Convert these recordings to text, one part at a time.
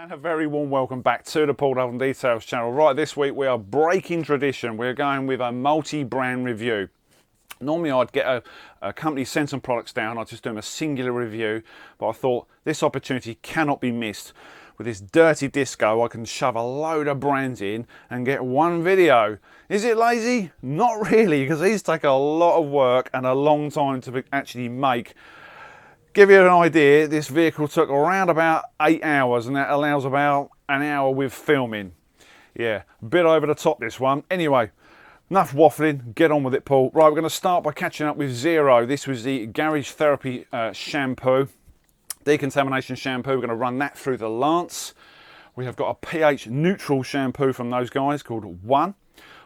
And a very warm welcome back to the Dolden Details channel. Right, this week we are breaking tradition. We're going with a multi-brand review. Normally I'd get a company send some products down, I'd just do them a singular review, but I thought this opportunity cannot be missed. With this dirty disco, I can shove a load of brands in and get one video. Is it lazy? Not really, because these take a lot of work and a long time to actually make. Give you an idea, this vehicle took around about 8 hours, and that allows about an hour with filming. Yeah, a bit over the top this one. Anyway, enough waffling, get on with it, Paul. Right, we're going to start by catching up with Zero. This was the Garage Therapy shampoo, decontamination shampoo. We're going to run that through the lance. We have got a pH neutral shampoo from those guys called One.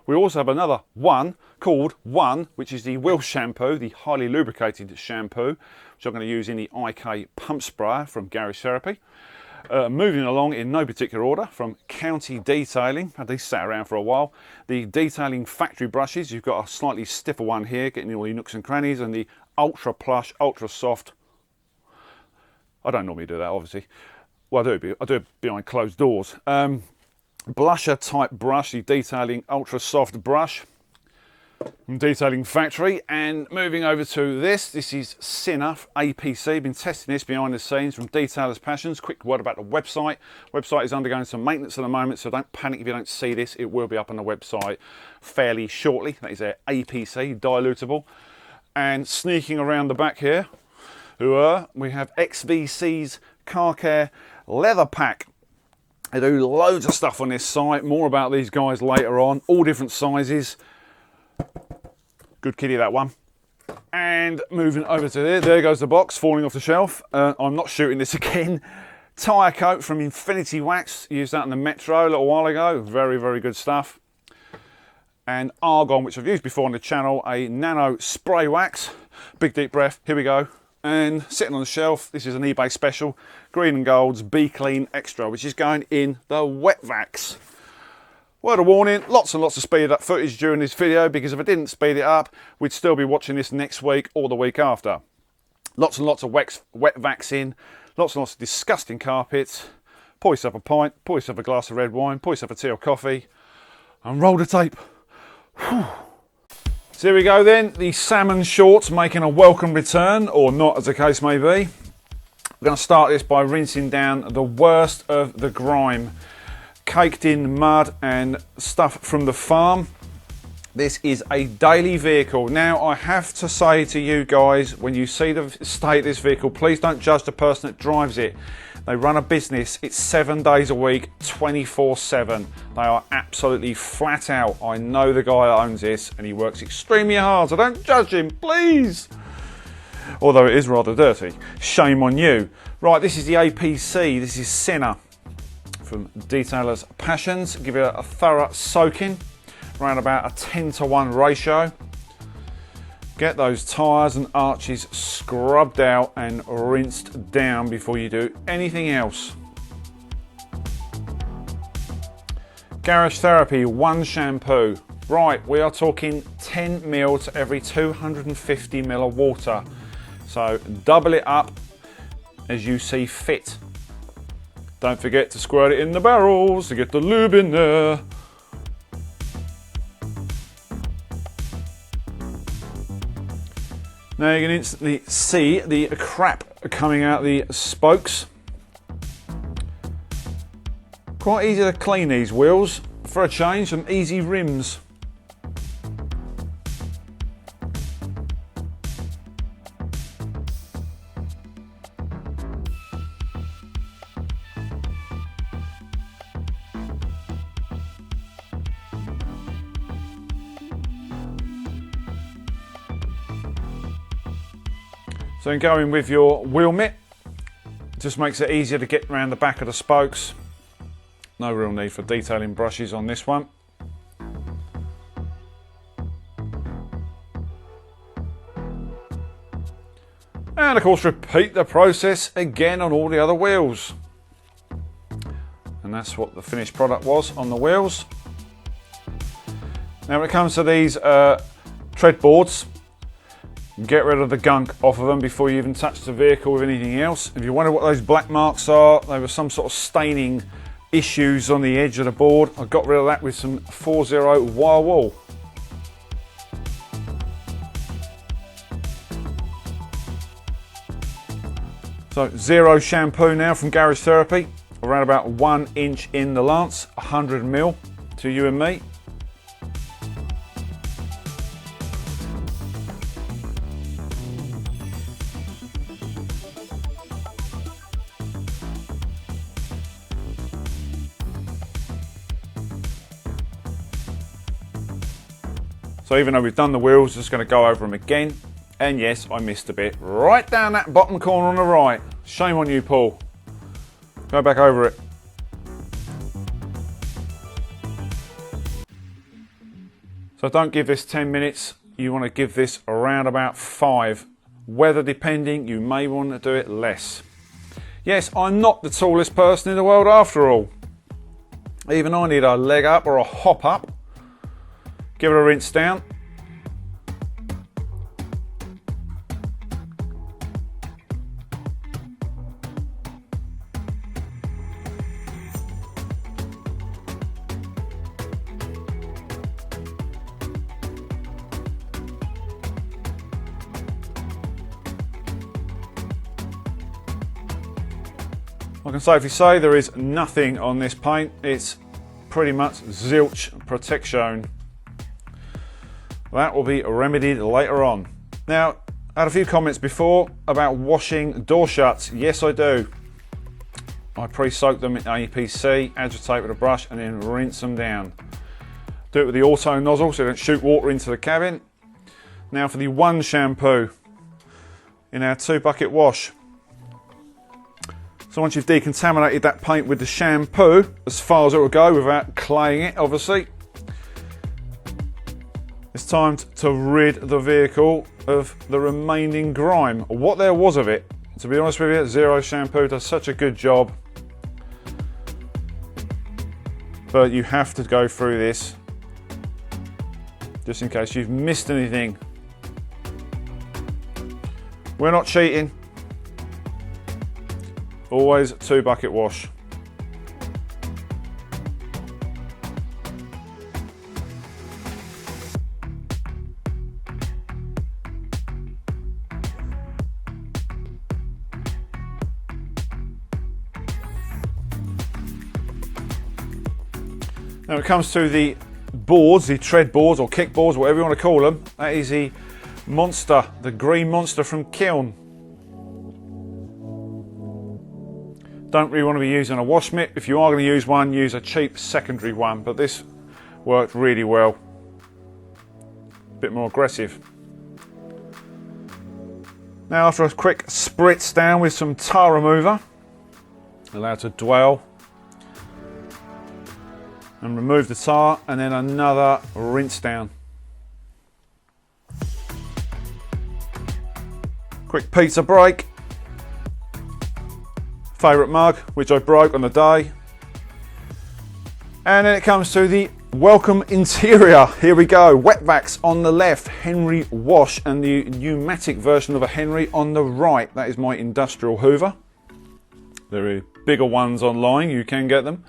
We also have another one called One, which is the wheel shampoo, the highly lubricated shampoo, which I'm going to use in the IK pump sprayer from Garage Therapy. Moving along in no particular order, from County Detailing, had these sat around for a while. The Detailing factory brushes, you've got a slightly stiffer one here, getting all your nooks and crannies, and the ultra plush, ultra soft. I don't normally do that, obviously. Well, I do it behind closed doors. Blusher type brush, the Detailing ultra soft brush from Detailing Factory. And moving over to this is Sinner APC. Been testing this behind the scenes from Detailer's Passions. Quick word about the website. Website is undergoing some maintenance at the moment, so don't panic if you don't see this. It will be up on the website fairly shortly. That is their APC, dilutable. And sneaking around the back here, we have XVC's Car Care Leather Pack. They do loads of stuff on this site. More about these guys later on. All different sizes. Good kitty, that one. And moving over to there goes the box falling off the shelf. I'm not shooting this again. Tyre coat from Infinity Wax. Used that in the Metro a little while ago. Very, very good stuff. And Argon, which I've used before on the channel. A nano spray wax. Big deep breath. Here we go. And sitting on the shelf, this is an eBay special, Green and Gold's Be Clean Extra, which is going in the wet vacs. Word of warning, lots and lots of speeded up footage during this video, because if I didn't speed it up, we'd still be watching this next week or the week after. Lots and lots of wet vacs in, lots and lots of disgusting carpets. Pour yourself a pint, pour yourself a glass of red wine, pour yourself a tea or coffee, and roll the tape. Whew. So here we go then, the salmon shorts making a welcome return, or not as the case may be. We're going to start this by rinsing down the worst of the grime, caked in mud and stuff from the farm. This is a daily vehicle. Now I have to say to you guys, when you see the state of this vehicle, please don't judge the person that drives it. They run a business, it's 7 days a week, 24/7. They are absolutely flat out. I know the guy that owns this and he works extremely hard, so don't judge him, please. Although it is rather dirty. Shame on you. Right, this is the APC, this is Sinner from Detailer's Passions. Give it a thorough soaking, around about a 10:1 ratio. Get those tyres and arches scrubbed out and rinsed down before you do anything else. Garage Therapy One shampoo. Right, we are talking 10 ml to every 250 ml of water. So double it up as you see fit. Don't forget to squirt it in the barrels to get the lube in there. Now you can instantly see the crap coming out the spokes. Quite easy to clean these wheels. For a change, some easy rims. So going with your wheel mitt, just makes it easier to get around the back of the spokes. No real need for detailing brushes on this one. And of course repeat the process again on all the other wheels. And that's what the finished product was on the wheels. Now when it comes to these tread boards, Get rid of the gunk off of them before you even touch the vehicle with anything else. If you wonder what those black marks are, they were some sort of staining issues on the edge of the board. I got rid of that with some 4-0 wire wool. So zero shampoo now from Garage Therapy, around about 1 inch in the lance, 100 ml to you and me. So even though we've done the wheels, just going to go over them again. And yes, I missed a bit. Right down that bottom corner on the right. Shame on you, Paul. Go back over it. So don't give this 10 minutes. You want to give this around about 5. Weather depending, you may want to do it less. Yes, I'm not the tallest person in the world after all. Even I need a leg up or a hop up. Give it a rinse down. I can safely say there is nothing on this paint. It's pretty much zilch protection. That will be remedied later on. Now, I had a few comments before about washing door shuts. Yes, I do. I pre-soak them in APC, agitate with a brush, and then rinse them down. Do it with the auto nozzle so they don't shoot water into the cabin. Now for the one shampoo in our 2-bucket wash. So once you've decontaminated that paint with the shampoo, as far as it will go without claying it, obviously, it's time to rid the vehicle of the remaining grime, or what there was of it. To be honest with you, Zero Shampoo does such a good job. But you have to go through this, just in case you've missed anything. We're not cheating. Always 2-bucket wash. Now when it comes to the boards, the tread boards or kick boards, whatever you want to call them, that is the Monster, the green Monster from Kiln. Don't really want to be using a wash mitt. If you are going to use one, use a cheap secondary one, but this worked really well. A bit more aggressive. Now after a quick spritz down with some tar remover, allow it to dwell, and remove the tar, and then another rinse down. Quick pizza break. Favourite mug, which I broke on the day. And then it comes to the welcome interior. Here we go. Wet vacs on the left, Henry wash, and the pneumatic version of a Henry on the right. That is my industrial Hoover. There are bigger ones online, you can get them.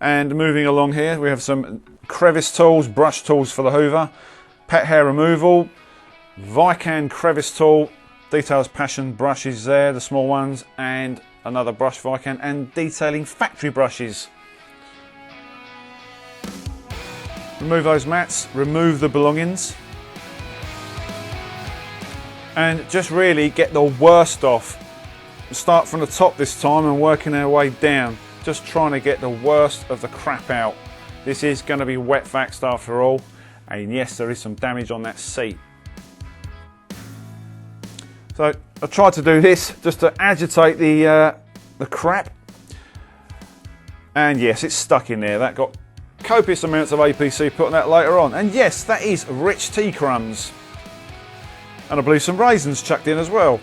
And moving along here, we have some crevice tools, brush tools for the Hoover, pet hair removal, Vican crevice tool, Details Passion brushes there, the small ones, and another brush Vican, and detailing factory brushes. Remove those mats, remove the belongings, and just really get the worst off. Start from the top this time and working our way down, just trying to get the worst of the crap out. This is going to be wet vaxed after all, and yes, there is some damage on that seat. So I tried to do this just to agitate the crap, and yes, it's stuck in there. That got copious amounts of APC put on that later on, and yes, that is rich tea crumbs, and I believe some raisins chucked in as well.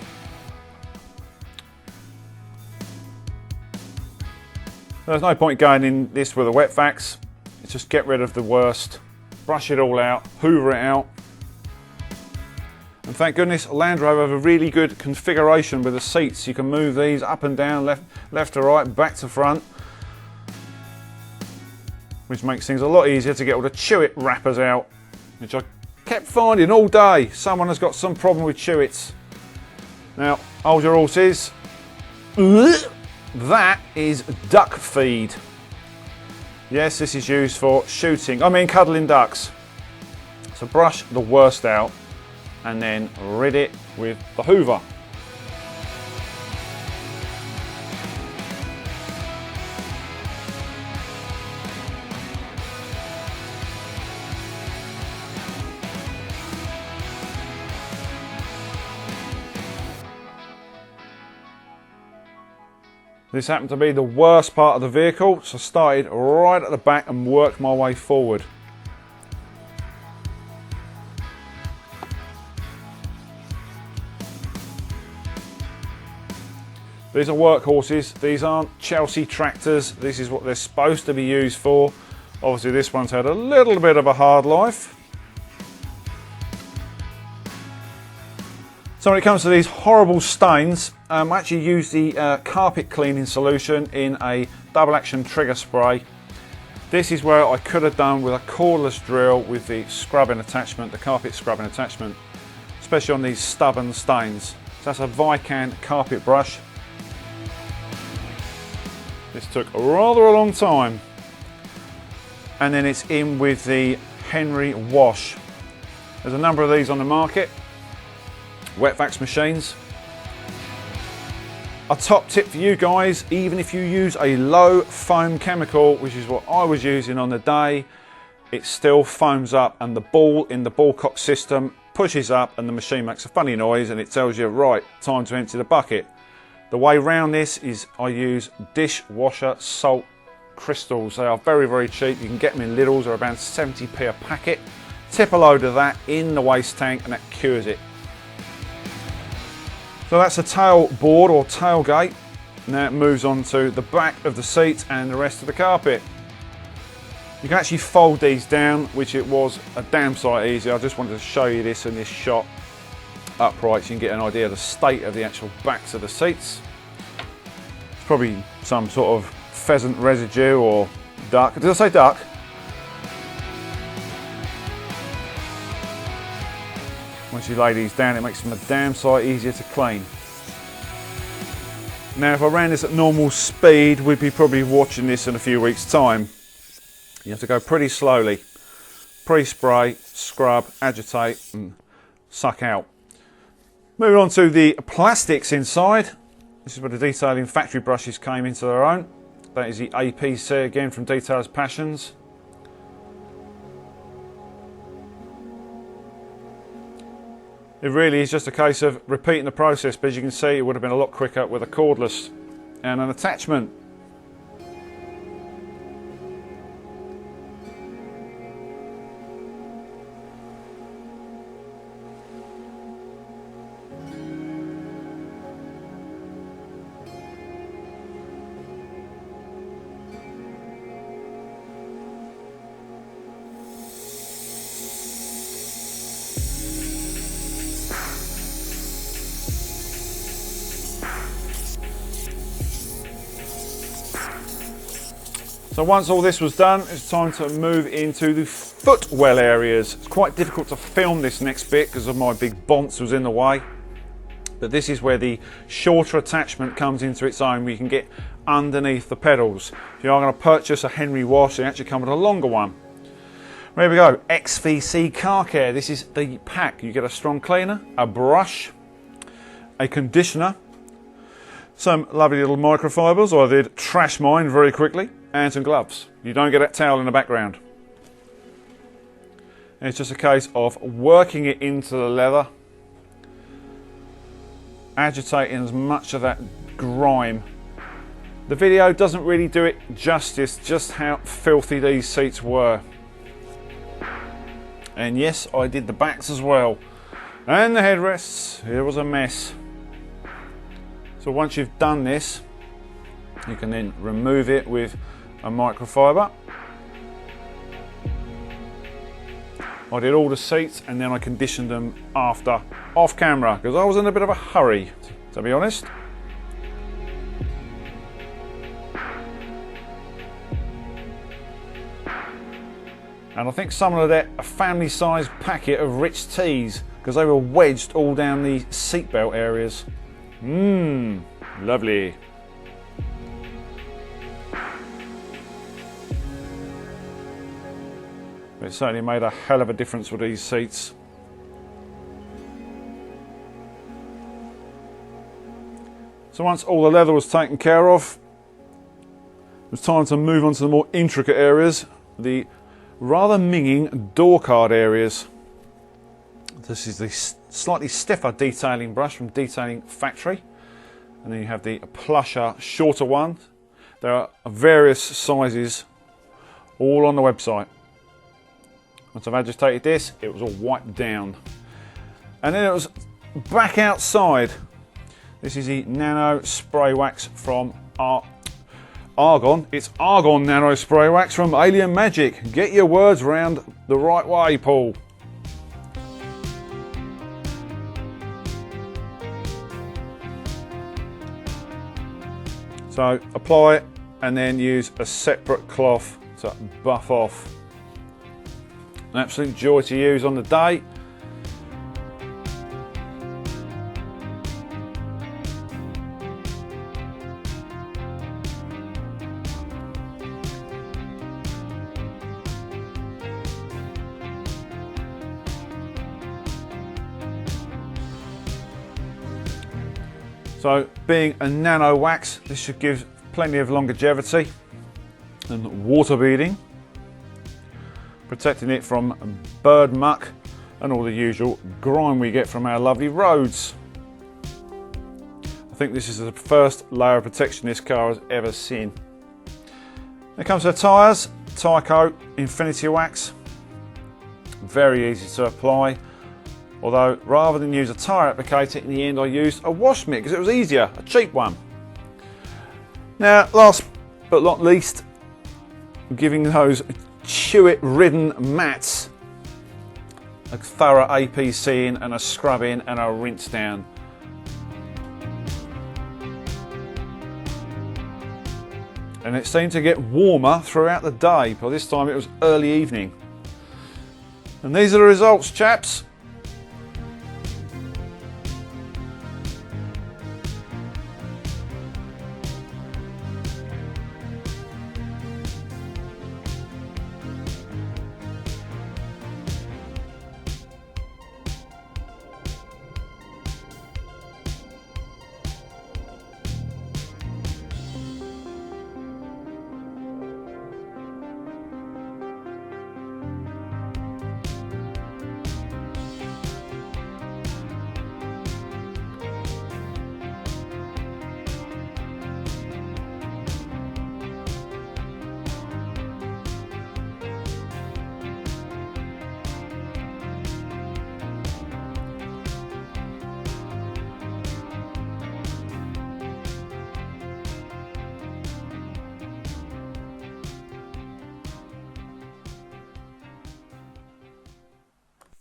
There's no point going in this with a wet vax. It's just get rid of the worst, brush it all out, hoover it out, and And thank goodness Land Rover have a really good configuration with the seats. You can move these up and down, left to right, back to front, which makes things a lot easier to get all the Chewit wrappers out, which I kept finding all day. Someone has got some problem with Chewits. Now, hold your horses. That is duck feed. Yes, this is used for shooting, cuddling ducks. So brush the worst out and then rid it with the Hoover. This happened to be the worst part of the vehicle, so I started right at the back and worked my way forward. These are workhorses, these aren't Chelsea tractors, this is what they're supposed to be used for. Obviously this one's had a little bit of a hard life. So when it comes to these horrible stains, I actually use the carpet cleaning solution in a double action trigger spray. This is where I could have done with a cordless drill with the scrubbing attachment, the carpet scrubbing attachment, especially on these stubborn stains. So that's a Vican carpet brush. This took rather a long time. And then it's in with the Henry wash. There's a number of these on the market. Wet vax machines. A top tip for you guys, even if you use a low foam chemical, which is what I was using on the day, it still foams up and the ball in the ball cock system pushes up and the machine makes a funny noise and it tells you, right, time to empty the bucket. The way round this is I use dishwasher salt crystals. They are very, very cheap. You can get them in Lidl's, they're around 70p a packet. Tip a load of that in the waste tank and that cures it. So that's a tail board or tailgate. Now it moves on to the back of the seat and the rest of the carpet. You can actually fold these down, which it was a damn sight easy. I just wanted to show you this in this shot upright so you can get an idea of the state of the actual backs of the seats. It's probably some sort of pheasant residue or duck. Did I say duck? Once you lay these down, it makes them a damn sight easier to clean. Now, if I ran this at normal speed, we'd be probably watching this in a few weeks' time. You have to go pretty slowly. Pre-spray, scrub, agitate, and suck out. Moving on to the plastics inside. This is where the detailing factory brushes came into their own. That is the APC again from Detailer's Passions. It really is just a case of repeating the process, but as you can see, it would have been a lot quicker with a cordless and an attachment. So once all this was done, it's time to move into the footwell areas. It's quite difficult to film this next bit because of my big bonce was in the way. But this is where the shorter attachment comes into its own, where you can get underneath the pedals. If you are going to purchase a Henry wash, they actually come with a longer one. There we go, XVC Car Care. This is the pack. You get a strong cleaner, a brush, a conditioner, some lovely little microfibers. I did trash mine very quickly. And some gloves. You don't get that towel in the background. And it's just a case of working it into the leather, agitating as much of that grime. The video doesn't really do it justice just how filthy these seats were. And yes, I did the backs as well. And the headrests, it was a mess. So once you've done this, you can then remove it with a microfiber. I did all the seats and then I conditioned them after, off camera, because I was in a bit of a hurry, to be honest. And I think someone had ate a family-sized packet of rich teas because they were wedged all down the seatbelt areas. Mmm, lovely. It certainly made a hell of a difference with these seats. So once all the leather was taken care of, it was time to move on to the more intricate areas, the rather minging door card areas. This is the slightly stiffer detailing brush from Detailing Factory, and then you have the plusher, shorter one. There are various sizes all on the website. Once I've agitated this, it was all wiped down. And then it was back outside. This is the Nano Spray Wax from Argon. It's Argon Nano Spray Wax from Alien Magic. Get your words round the right way, Paul. So apply it and then use a separate cloth to buff off. An absolute joy to use on the day. So being a nano wax, this should give plenty of longevity and water beading, protecting it from bird muck and all the usual grime we get from our lovely roads. I think this is the first layer of protection this car has ever seen. When it comes to the tyres, Tyco Infinity Wax, very easy to apply. Although rather than use a tyre applicator, in the end I used a wash mitt because it was easier, a cheap one. Now last but not least, giving those chewit ridden mats a thorough APCing and a scrubbing and a rinse down. And it seemed to get warmer throughout the day. By this time it was early evening. And these are the results, chaps.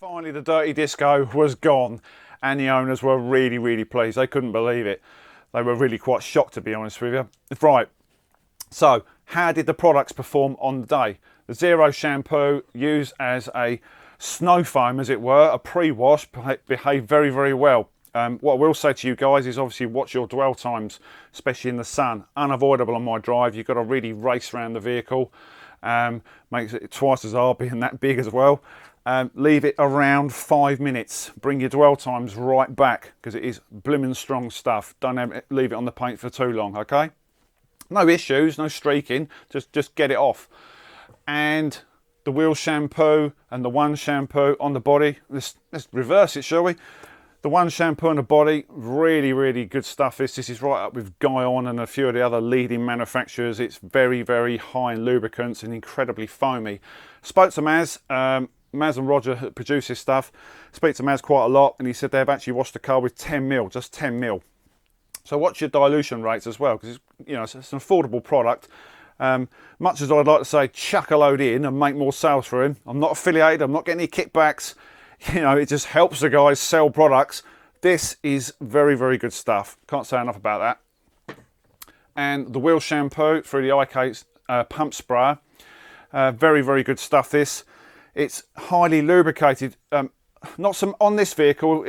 Finally, the dirty disco was gone and the owners were really pleased. They couldn't believe it. They were really quite shocked, to be honest with you. Right, so how did the products perform on the day? The Zero shampoo, used as a snow foam, as it were, a pre-wash, behaved very well. What I will say to you guys is obviously watch your dwell times, especially in the sun. Unavoidable on my drive. You've got to really race around the vehicle. Makes it twice as hard being that big as well. Leave it around 5 minutes. Bring your dwell times right back because it is blooming strong stuff. Don't leave it on the paint for too long, okay? No issues, no streaking, just get it off. And the wheel shampoo and the one shampoo on the body, let's reverse it, shall we? The one shampoo on the body, really good stuff. This is right up with Guyon and a few of the other leading manufacturers. It's very high in lubricants and incredibly foamy. Spoke to Maz. Maz and Roger produce this stuff. Speak to Maz quite a lot, and he said they've actually washed the car with 10 mil, just 10 mil. So watch your dilution rates as well, because it's, you know, it's an affordable product. Much as I'd like to say chuck a load in and make more sales for him, I'm not affiliated, I'm not getting any kickbacks. You know, it just helps the guys sell products. This is very, very good stuff. Can't say enough about that. And the wheel shampoo through the IK pump sprayer. Very, very good stuff, this. It's highly lubricated. Not some on this vehicle.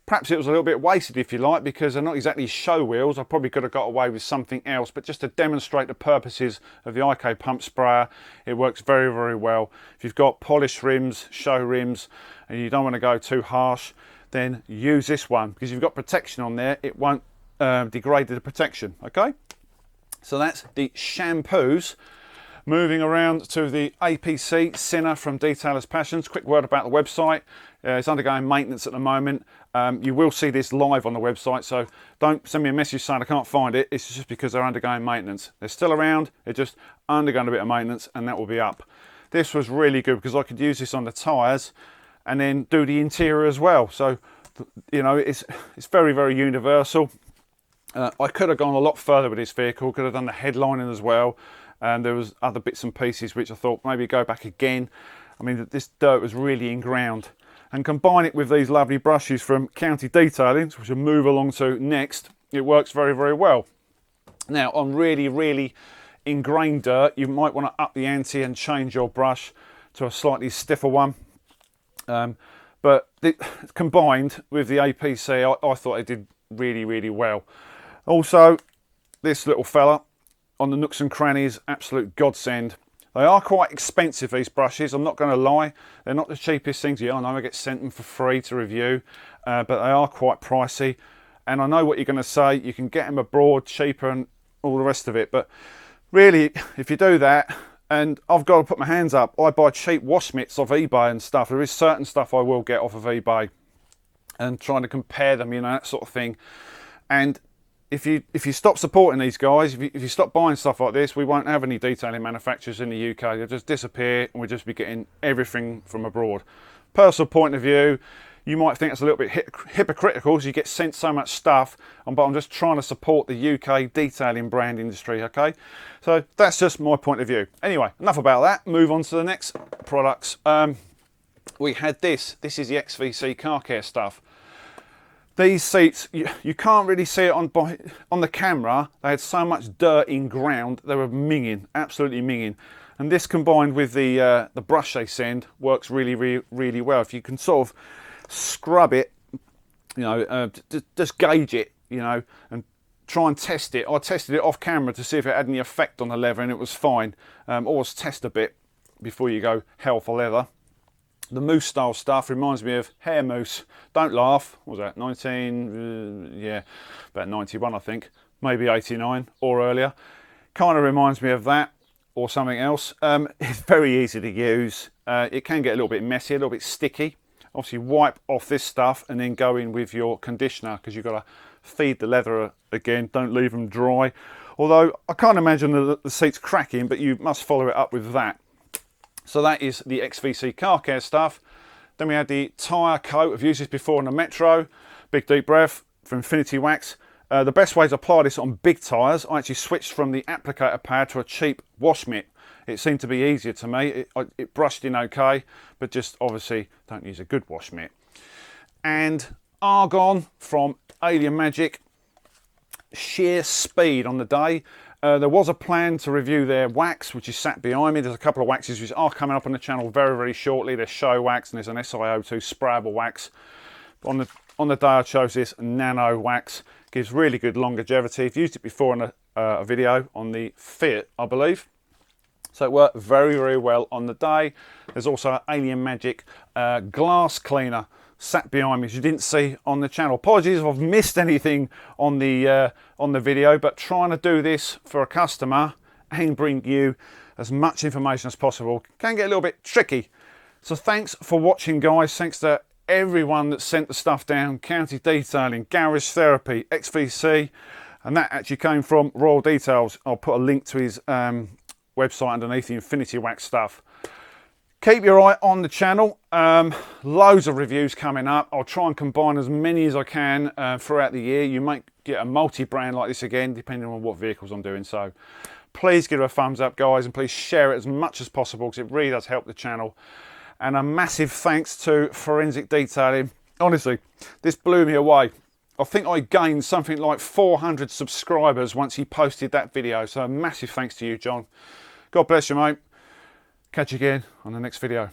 Perhaps it was a little bit wasted, if you like, because they're not exactly show wheels. I probably could have got away with something else, but just to demonstrate the purposes of the IK pump sprayer, it works very, very well. If you've got polished rims, show rims, and you don't want to go too harsh, then use this one, because you've got protection on there. It won't degrade the protection, okay? So that's the shampoos. Moving around to the APC Sinner from Detailer's Passions. Quick word about the website. It's undergoing maintenance at the moment. You will see this live on the website, so don't send me a message saying I can't find it. It's just because they're undergoing maintenance. They're still around, they're just undergoing a bit of maintenance, and that will be up. This was really good because I could use this on the tyres and then do the interior as well. So, you know, it's very, very universal. I could have gone a lot further with this vehicle, could have done the headlining as well. And there was other bits and pieces which I thought maybe go back again. I mean, this dirt was really in ground. And combine it with these lovely brushes from County Detailing, which we'll move along to next, it works very, very well. Now, on really, really ingrained dirt, you might want to up the ante and change your brush to a slightly stiffer one. But combined with the APC, I thought it did really, really well. Also, this little fella, on the nooks and crannies, absolute godsend. They are quite expensive, these brushes, I'm not going to lie. They're not the cheapest things. Yeah, I know I get sent them for free to review, but they are quite pricey. And I know what you're going to say, you can get them abroad cheaper and all the rest of it. But really, if you do that, and I've got to put my hands up, I buy cheap wash mitts off eBay and stuff. There is certain stuff I will get off of eBay and trying to compare them, you know, that sort of thing. And if you stop supporting these guys, if you stop buying stuff like this, we won't have any detailing manufacturers in the UK. They'll just disappear and we'll just be getting everything from abroad. Personal point of view, you might think it's a little bit hypocritical because you get sent so much stuff, but I'm just trying to support the UK detailing brand industry, okay? So that's just my point of view. Anyway, enough about that. Move on to the next products. We had this is the XVC car care stuff. These seats, you can't really see it on the camera. They had so much dirt in ground, they were minging, absolutely minging. And this combined with the brush they send works really, really, really well. If you can sort of scrub it, you know, just gauge it, you know, and try and test it. I tested it off camera to see if it had any effect on the leather, and it was fine. Always test a bit before you go hell for leather. The mousse style stuff reminds me of hair mousse. Don't laugh. What was that? Yeah, about 91, I think. Maybe 89 or earlier. Kind of reminds me of that or something else. It's very easy to use. It can get a little bit messy, a little bit sticky. Obviously, wipe off this stuff and then go in with your conditioner because you've got to feed the leather again. Don't leave them dry. Although I can't imagine the seats cracking, but you must follow it up with that. So that is the XVC car care stuff. Then we had the tyre coat. I've used this before on the Metro. Big deep breath for Infinity Wax. The best way to apply this on big tyres, I actually switched from the applicator pad to a cheap wash mitt. It seemed to be easier to me. It brushed in okay, but just obviously don't use a good wash mitt. And Argon from Alien Magic. Sheer speed on the day. There was a plan to review their wax, which is sat behind me. There's a couple of waxes which are coming up on the channel very, very shortly. There's show wax and there's an SiO2 sprayable wax. On the day I chose this nano wax. Gives really good longevity. I've used it before in a video on the Fiat, I believe. So it worked very, very well on the day. There's also Alien Magic glass cleaner sat behind me, as you didn't see on the channel. Apologies if I've missed anything on the video, but trying to do this for a customer and bring you as much information as possible can get a little bit tricky. So thanks for watching, guys. Thanks to everyone that sent the stuff down. County Detailing, Garage Therapy, XVC, and that actually came from Royal Details. I'll put a link to his website underneath the Infinity Wax stuff. Keep your eye on the channel. Loads of reviews coming up. I'll try and combine as many as I can throughout the year. You might get a multi-brand like this again, depending on what vehicles I'm doing. So please give it a thumbs up, guys, and please share it as much as possible because it really does help the channel. And a massive thanks to Forensic Detailing. Honestly, this blew me away. I think I gained something like 400 subscribers once he posted that video. So a massive thanks to you, John. God bless you, mate. Catch you again on the next video.